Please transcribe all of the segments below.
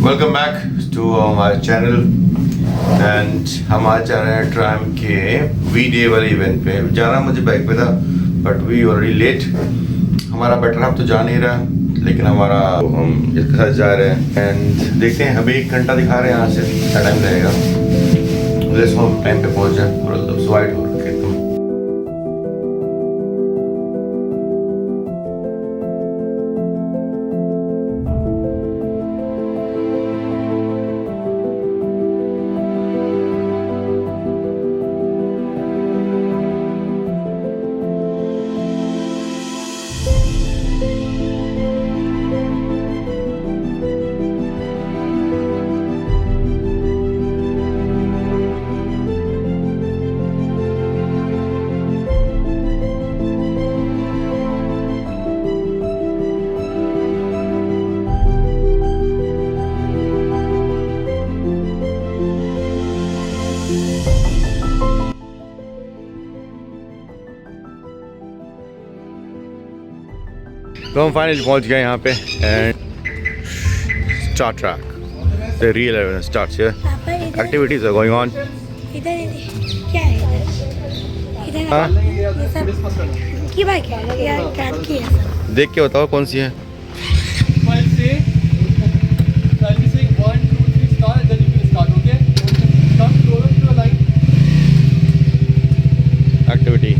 Welcome back to हमारे channel and हम आज जा रहे हैं ट्राम के वी डे वाले इवेंट पे। जाना मुझे बाइक पे था बट वी ऑलरेडी लेट। हमारा बेटर हाफ तो जा नहीं रहा लेकिन हमारा हम इसके साथ जा रहे हैं एंड देखते हैं। अभी 1 घंटा दिखा रहे हैं यहाँ से, क्या टाइम लगेगा। लेट्स होप टाइम पे पहुँच जाए। पूरा स्वाइट हो रखे एकदम। तो हम फाइनली पहुंच गए यहाँ पे and start track the real event starts here. Activities are going on. इधर क्या है? इधर हाँ? ये सब की बाइक है या ट्रैम की है सब? देख के बताओ कौन सी है। एक्टिविटी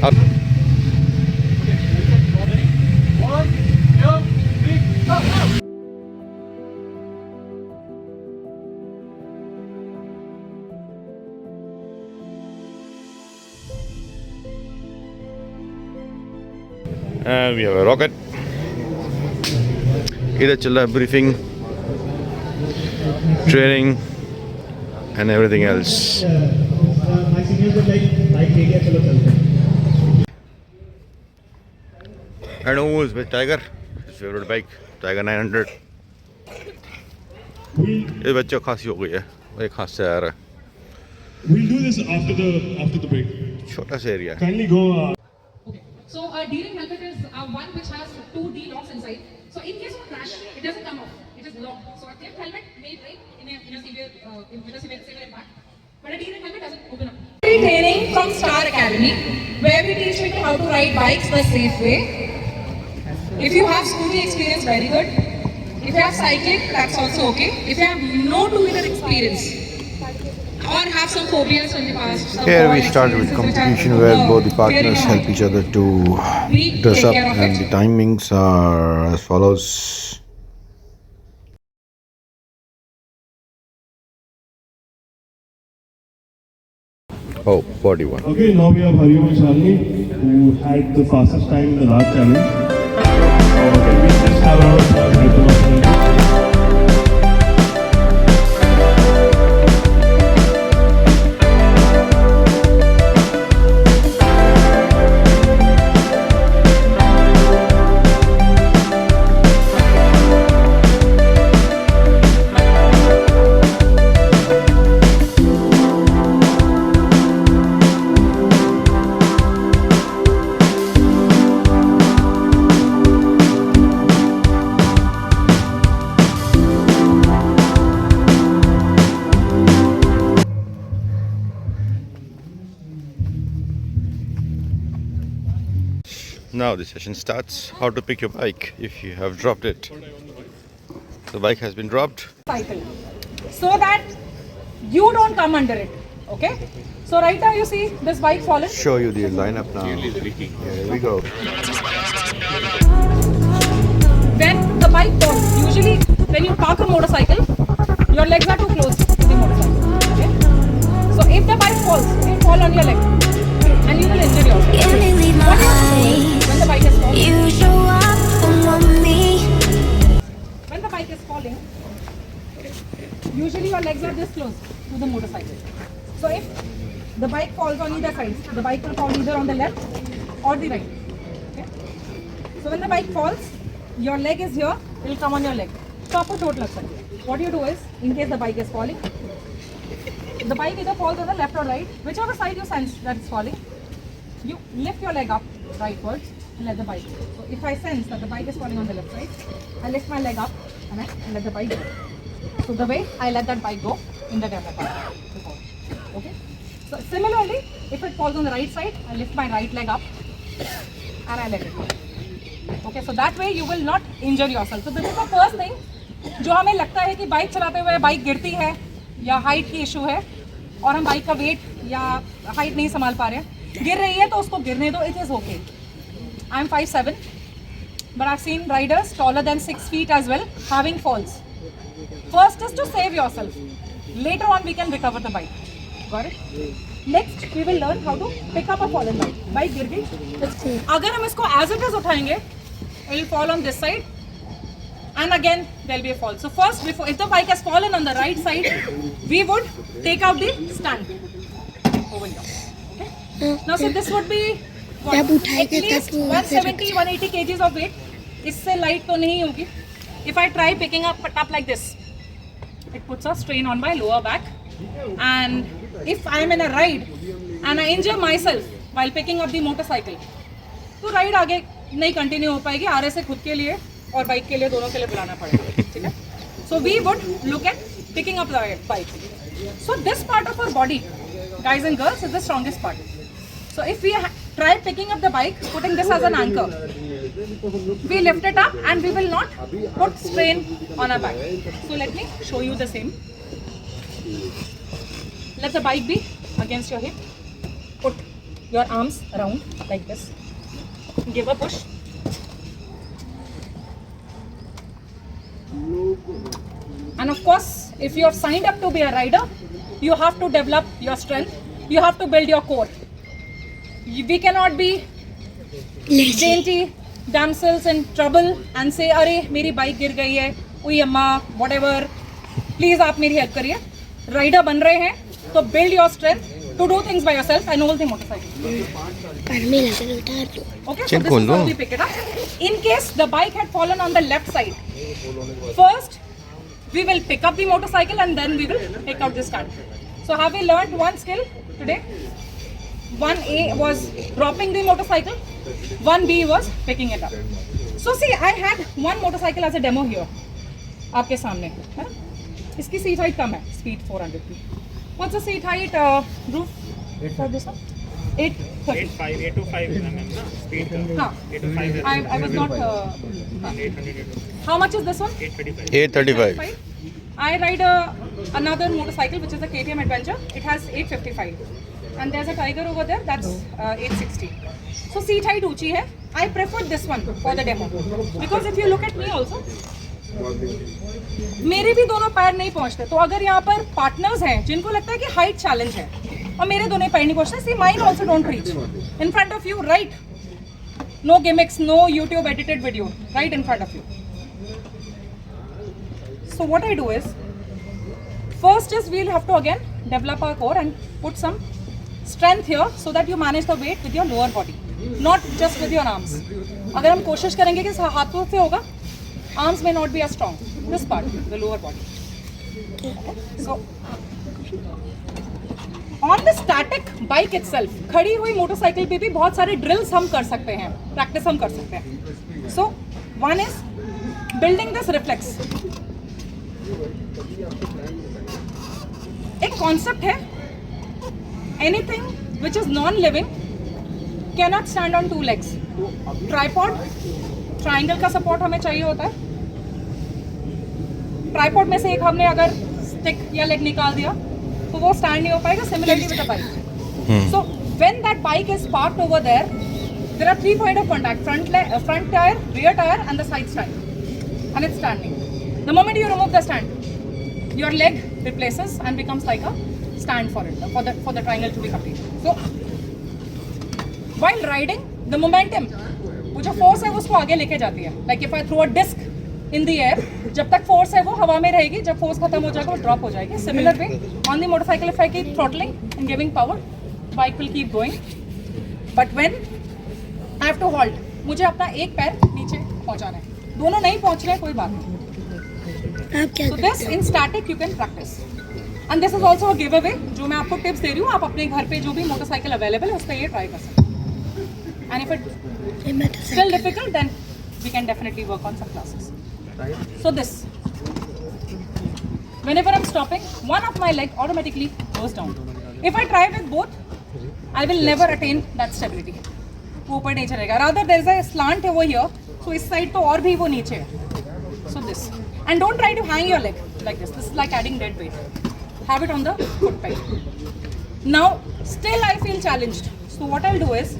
अब and we have a rocket. इधर चल रहा है briefing, training and everything else. And who is with Tiger? His favorite bike, Tiger 900. ये बच्चों खांसी हो गई है, एक खांस से आ रहा है। We'll do this after the break. छोटा सा एरिया है। Kindly go. So a D-ring helmet is one which has 2 D locks inside. So in case of crash, it doesn't come off. It is locked. So a clip helmet may break in a severe impact, but a D-ring helmet doesn't open up. Training from Star Academy, where we teach people how to ride bikes the safe way. If you have scooty experience, very good. If you have cycling, that's also okay. If you have no two-wheeler experience or have some phobias in the past. Here we started with competition where both the partners help each other to dress up, and the timings are as follows. Oh, 41. Okay, now we have Hariom and Shalini, who had the fastest time in the last challenge. Okay, we just have our Now the session starts. How to pick your bike if you have dropped it. The bike has been dropped. Cycle, so that you don't come under it. Okay. So right now you see this bike fallen. Show you the lineup now. Here we go. When the bike falls, usually when you park a motorcycle, your legs are too close to the motorcycle. Okay. So if the bike falls, it will fall on your leg, and you will injure yourself. Can we leave my What you have to do is, when the bike is falling, You show up and want me. when the bike is falling, usually your legs are this close to the motorcycle. So if the bike falls on either side, the bike will fall either on the left or the right. Okay? So when the bike falls, your leg is here, it will come on your leg. So आपको चोट लग सकती है. What you do is, in case the bike is falling, the bike either falls on the left or right, whichever side you sense that it's falling, you lift your leg up rightwards and let the bike go. So if I sense that the bike is falling on the left side, I lift my leg up and I let the bike go. So the way I let that bike go in the demo part. Okay. So similarly, if it falls on the right side, I lift my right leg up and I let it go. Okay. So that way you will not injure yourself. So this is the first thing. जो हमें लगता है कि bike चलाते हुए bike गिरती है या हाइट की इशू है और हम बाइक का वेट या हाइट नहीं संभाल पा रहे हैं, गिर रही है तो उसको गिरने दो, it is okay. I am 5'7", but I've seen riders taller than 6 feet as well having falls. First is to save yourself. Later on we can recover the bike. Got it? Next we will learn how to pick up a fallen bike. Bike गिर गई, अगर हम इसको as it is उठाएंगे, it will fall on this side. And again there will be a fall. So first, before, if the bike has fallen on the right side, we would take out the stand over here. Okay? Now so this would be what, at least 170-180 kgs of weight. इससे light तो नहीं होगी. If I try picking up like this, it puts a strain on my lower back. And if I am in a ride and I injure myself while picking up the motorcycle, तो ride आगे नहीं continue हो पाएगी. Are से खुद के लिए और बाइक के लिए, दोनों के लिए बुलाना पड़ेगा. ठीक है. So we would look at picking up the bike. So this part of our body, guys and girls, is the strongest part. So if we try picking up the bike, putting this as an anchor, we lift it up and we will not put strain on our back. So let me show you the same. Let the bike be against your hip. Put your arms around like this. Give a push. And of course, if you have signed up to be a rider, you have to develop your strength. You have to build your core. We cannot be dainty damsels in trouble and say, "अरे मेरी bike गिर गई है, उई अम्मा, whatever, please आप मेरी help करिए." Rider बन रहे हैं, तो build your strength to do things by yourself and hold the motorcycle. Okay, so this is how we pick it up. In case the bike had fallen on the left side, first we will pick up the motorcycle and then we will take out the stand. So have we learned one skill today? 1A was dropping the motorcycle, 1B was picking it up. So see, I had one motorcycle as a demo here. आपके सामने है ना? इसकी seat height कम है, speed 400 की. What's the seat height, roof for this one? 830. 825 mm na speed ka. हाँ. 825. I was not. 800. How much is this one? 835. 835. I ride another motorcycle which is a KTM Adventure. It has 855, and there's a Tiger over there that's 860. So seat height ऊंची है. I prefer this one for the demo because if you look at me also, मेरे भी दोनों पैर नहीं पहुंचते. तो अगर यहाँ पर पार्टनर्स हैं जिनको लगता है कि हाइट चैलेंज है और मेरे दोनों पैर नहीं पहुंचते, see mine also don't reach in front of you, right? No gimmicks, no YouTube edited video, right in front of you. So what I do is, first is we'll have to again develop our core and put some strength here so that you manage the weight with your lower body, not just with your arms. अगर हम कोशिश करेंगे कि हाथों से होगा, arms may not be as strong. This part, the lower body. So on the static bike itself, खड़ी हुई मोटरसाइकिल पे भी बहुत सारे ड्रिल्स हम कर सकते हैं, प्रैक्टिस हम कर सकते हैं. So one is building this reflex. एक कॉन्सेप्ट है, anything which is non-living cannot stand on two legs. Tripod, triangle का सपोर्ट हमें चाहिए होता है. ट्राइपॉड में से एक हमने अगर स्टिक या लेग निकाल दिया तो वो स्टैंड नहीं हो पाएगा. Similarly with the bike. So when that bike is parked over there, there are 3 point of contact, front tyre, rear tire and the side stand, and it's standing. The moment you remove the stand, your leg replaces and becomes like a stand for it, for the triangle to be completed. So while riding, the momentum, वो जो force है वो उसको आगे लेके जाती है. Like if I throw a disc in the air, जब तक फोर्स है वो हवा में रहेगी, जब फोर्स खत्म हो जाएगा वो ड्रॉप हो जाएगी. Similar way on the motorcycle, if I keep throttling and giving power, bike will keep going. But when I have to halt, मुझे अपना एक पैर नीचे पहुंचाना है, दोनों नहीं पहुंच रहे कोई बात नहीं. So this in static you can practice, and this is also a giveaway जो मैं आपको टिप्स दे रही हूँ. आप अपने घर पे जो भी मोटरसाइकिल अवेलेबल है उस पर ये ट्राई कर सकते हैं. And if it's ये मैं तो still difficult, then we can definitely work on some classes. So this, whenever I'm stopping, one of my leg automatically goes down. If I try with both, I will never attain that stability. वो ऊपर नहीं चलेगा. Rather there is a slant over here, so इस side तो और भी वो नीचे है. So this, and don't try to hang your leg like this. This is like adding dead weight. Have it on the foot peg. Now still I feel challenged. So what I'll do is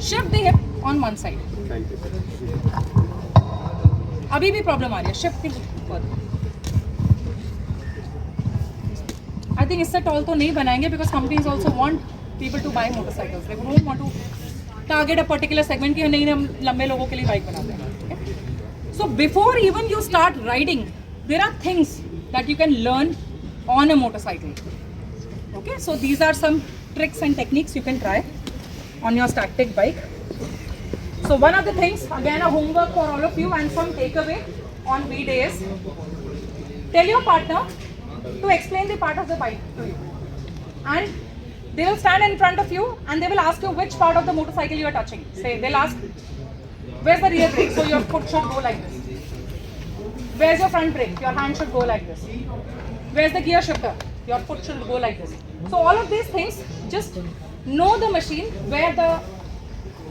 shift the hip on one side. अभी भी problem आ रही है. Shift the hip further. I think इससे tall तो नहीं बनाएंगे because companies also want people to buy motorcycles. They don't want to target a particular segment कि नहीं हम लंबे लोगों के लिए बाइक बनाते हैं. Okay? So before even you start riding, there are things that you can learn on a motorcycle. Okay, so these are some tricks and techniques you can try on your static bike. So one of the things, again a homework for all of you and some takeaway on V-Day is, tell your partner to explain the part of the bike to you. And they will stand in front of you and they will ask you which part of the motorcycle you are touching. Say, they'll ask, where's the rear brake? So your foot should go like this. Where's your front brake? Your hand should go like this. Where's the gear shifter? Your foot should go like this. So all of these things, just know the machine, where the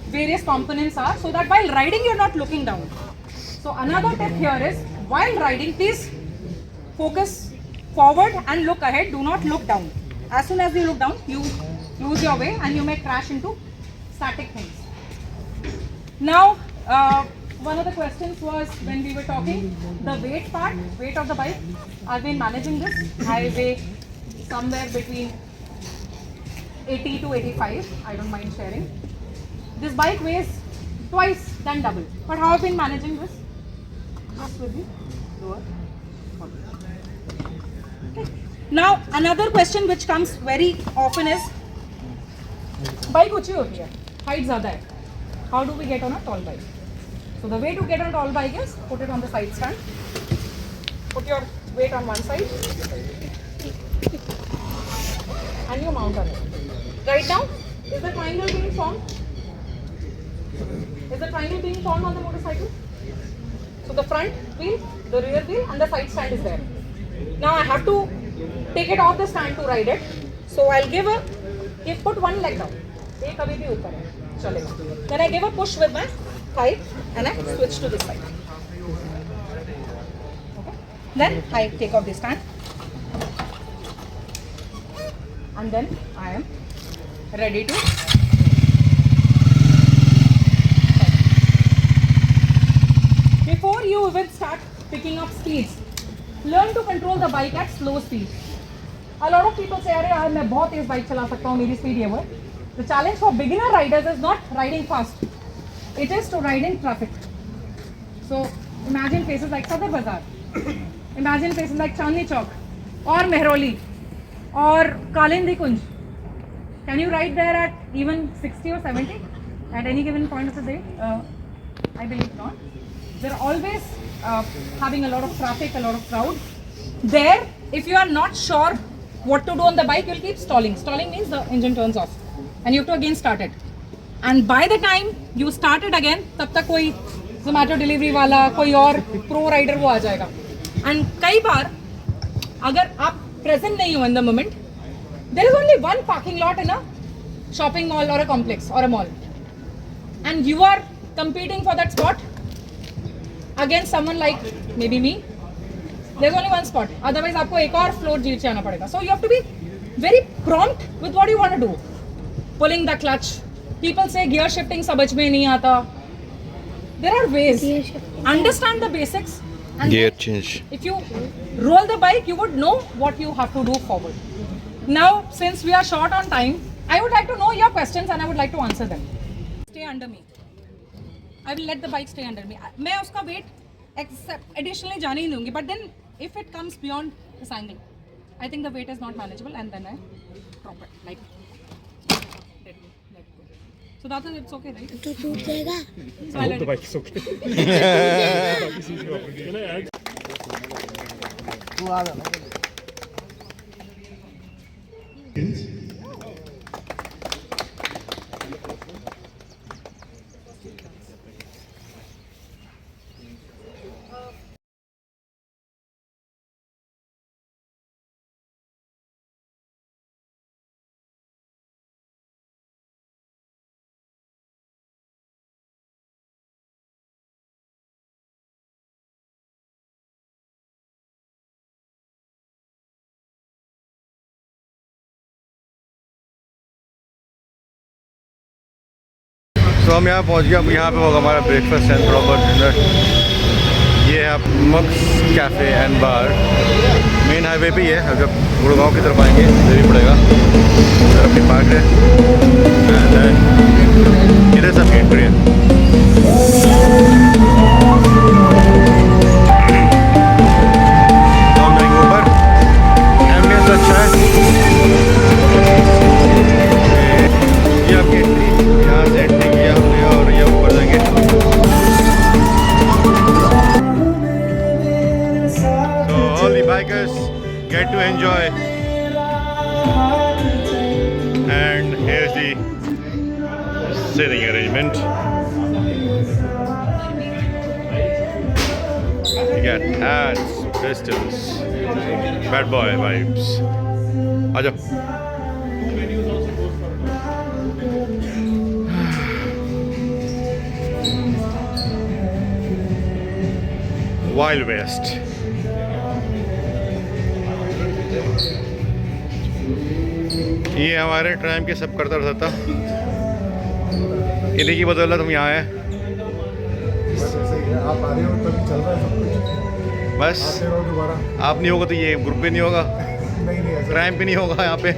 various components are, so that while riding you're not looking down. So another tip here is, while riding, please focus forward and look ahead. Do not look down. As soon as you look down, you lose your way and you may crash into static things. Now, one of the questions was when we were talking, the weight part, weight of the bike. I've been managing this. I weigh somewhere between 80 to 85. I don't mind sharing. This bike weighs twice than double. But how I've been managing this? Just with the lower body. Okay. Now, another question which comes very often is, bike ऊंची होती है, height ज़्यादा है. How do we get on a tall bike? So the way to get on a tall bike is, put it on the side stand. Put your weight on one side. And you mount on it. Right now, is the triangle being formed? Is the triangle being formed on the motorcycle? So the front wheel, the rear wheel and the side stand is there. Now I have to take it off the stand to ride it. So I'll put one leg down. Then I give a push with my thigh and I switch to this side. Okay. Then I take off the stand. And then I am ready to before you even start picking up speeds, learn to control the bike at slow speed. A lot of people say, "Arey yaar, मैं बहुत तेज bike चला सकता हूँ, मेरी speed ये वो." The challenge for beginner riders is not riding fast. It is to ride in traffic. So imagine places like Sadar Bazaar. Imagine places like Chandni Chowk or Mehrauli or Kalindi Kunj. Can you ride there at even 60 or 70 at any given point of the day? I believe not. They're always having a lot of traffic, a lot of crowd. There, if you are not sure what to do on the bike, you'll keep stalling. Stalling means the engine turns off and you have to again start it. And by the time you start it again, तब तक कोई Zomato delivery वाला, कोई और pro rider वो आ जाएगा. And कई बार अगर आप present नहीं हो in the moment, there is only one parking lot in a shopping mall or a complex or a mall, and you are competing for that spot against someone like maybe me. There's only one spot. Otherwise, आपको एक और floor जीत जाना पड़ेगा. So you have to be very prompt with what you want to do. Pulling the clutch. People say gear shifting समझ में नहीं आता. There are ways. Understand the basics. And Gear then change. if you roll the bike, you would know what you have to do forward. Now, since we are short on time, I would like to know your questions and I would like to answer them. Stay under me. I will let the bike stay under me. मैं उसका weight additionally जाने ही दूँगी. But then, if it comes beyond this angle, I think the weight is not manageable, and then I drop it like let go. So that's it. It's okay, right? तो टूट जाएगा. So I'll let The it bike is okay. Can I add? तो हम यहाँ पहुँच गए। अब यहाँ पे होगा हमारा ब्रेकफास्ट एंड प्रॉपर डिनर। ये है आप Max cafe and bar, main highway पे ही है। अगर गुड़गांव की तरफ आएंगे तो भी पड़ेगा, तरफ भी पार्क है। इधर सब एंट्री है। तो हम जाएंगे ऊपर, एम्बियंस अच्छा है। ये आपकी एंट्री, यहाँ से एंट्री किया हमने और ये ऊपर जाएंगे। All the bikers get to enjoy, and here's the sitting arrangement. You get hats, pistols, bad boy vibes. Aaja. Wild West. ये हमारे ट्राइम के सब करता रहता, इन्हीं की बदौलत हम यहाँ आए। आप आ रहे हो तभी चल रहा है सब कुछ। बस आते रहो दोबारा। आप नहीं होगा तो ये ग्रुप भी नहीं होगा, नहीं नहीं ऐसा क्राइम भी नहीं होगा यहाँ पे।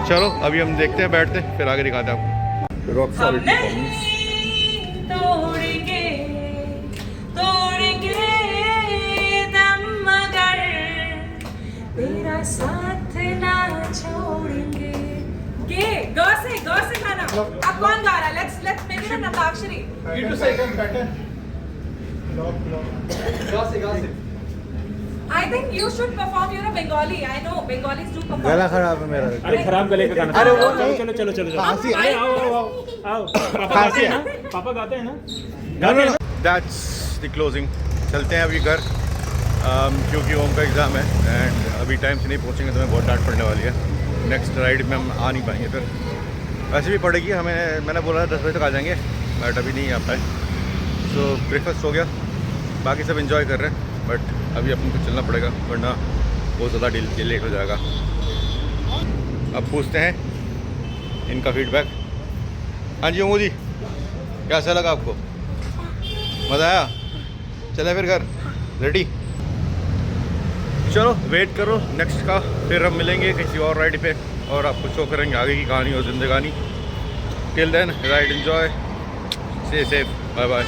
चलो अभी हम देखते हैं, बैठते हैं, फिर आगे दिखाते हैं आपको। Rock solid performance. तोड़ेंगे दम मगर तेरा साथ ना छोड़ेंगे। के गौर से खाना। अब कौन गा रहा है? लेट्स मेक इट नताक्षरी। I think you should perform. You're a Bengali. I know Bengalis do perform. गला खराब है मेरा। अरे खराब गले का गाना। अरे वो चलो चलो चलो चलो चलो। खांसी अरे आओ आओ आओ आओ। पापा गाते हैं ना? पापा गाते हैं ना? गाते हैं ना? That's the closing. चलते हैं अभी घर, क्योंकि ओम का एग्ज़ाम है एंड अभी टाइम से नहीं पहुंचेंगे तो हमें बहुत डांट पड़ने वाली है। नेक्स्ट राइड में हम आ नहीं पाएंगे, फिर वैसे भी पड़ेगी हमें। मैंने बोला 10 बजे तक आ जाएंगे, बट अभी नहीं आ पाए। सो ब्रेकफास्ट हो गया, बाकी सब इन्जॉय कर रहे हैं, बट अभी अपन को चलना पड़ेगा वरना बहुत ज़्यादा लेट हो जाएगा। अब पूछते हैं इनका फीडबैक। हाँ जी ओमू जी, कैसा लगा आपको? मज़ा आया? चले फिर घर, रेडी? चलो वेट करो नेक्स्ट का, फिर हम मिलेंगे किसी और राइड पे और आपको शो करेंगे आगे की कहानी और ज़िंदगानी। Till then ride enjoy, stay safe, bye bye.